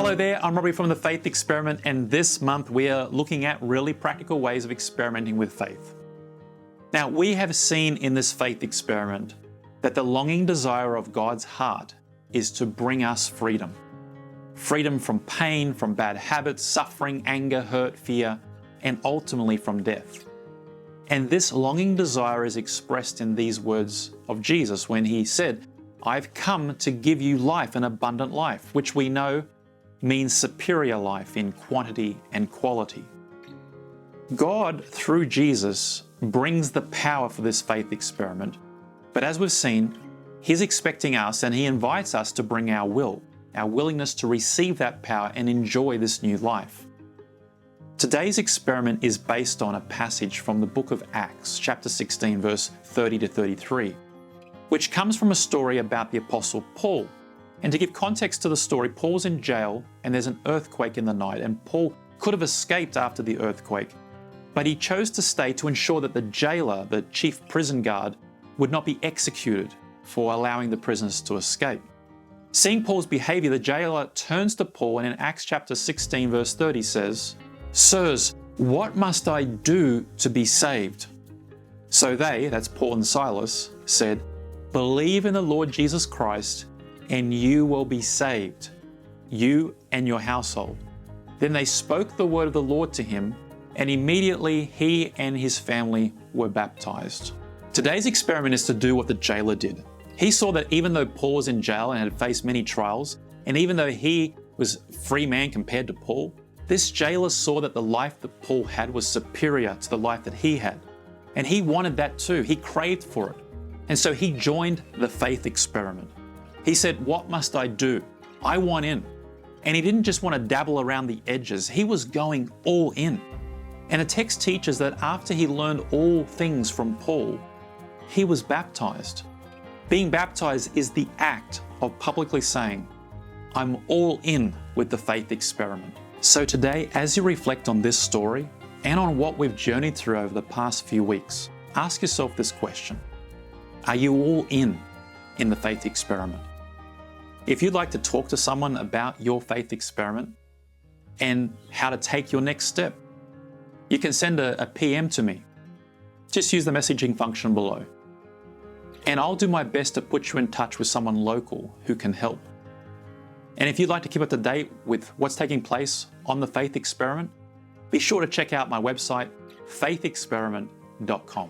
Hello there, I'm Robbie from The Faith Experiment, and this month we are looking at really practical ways of experimenting with faith. Now, we have seen in this faith experiment that the longing desire of God's heart is to bring us freedom. Freedom from pain, from bad habits, suffering, anger, hurt, fear, and ultimately from death. And this longing desire is expressed in these words of Jesus when he said, "I've come to give you life, an abundant life," which we know means superior life in quantity and quality. God, through Jesus, brings the power for this faith experiment. But as we've seen, He's expecting us and He invites us to bring our will, our willingness to receive that power and enjoy this new life. Today's experiment is based on a passage from the book of Acts, chapter 16, verse 30 to 33, which comes from a story about the Apostle Paul. And to give context to the story, Paul's in jail and there's an earthquake in the night, and Paul could have escaped after the earthquake, but he chose to stay to ensure that the jailer, the chief prison guard, would not be executed for allowing the prisoners to escape. Seeing Paul's behavior, the jailer turns to Paul and in Acts chapter 16 verse 30 says, "Sirs, what must I do to be saved?" So they, that's Paul and Silas, said, "Believe in the Lord Jesus Christ and you will be saved, you and your household." Then they spoke the word of the Lord to him, and immediately he and his family were baptized. Today's experiment is to do what the jailer did. He saw that even though Paul was in jail and had faced many trials, and even though he was a free man compared to Paul, this jailer saw that the life that Paul had was superior to the life that he had. And he wanted that too. He craved for it. And so he joined the faith experiment. He said, "What must I do? I want in." And he didn't just want to dabble around the edges. He was going all in. And the text teaches that after he learned all things from Paul, he was baptized. Being baptized is the act of publicly saying, "I'm all in with the faith experiment." So today, as you reflect on this story and on what we've journeyed through over the past few weeks, ask yourself this question: are you all in the faith experiment? If you'd like to talk to someone about your faith experiment and how to take your next step, you can send a PM to me. Just use the messaging function below. And I'll do my best to put you in touch with someone local who can help. And if you'd like to keep up to date with what's taking place on the faith experiment, be sure to check out my website, faithexperiment.com.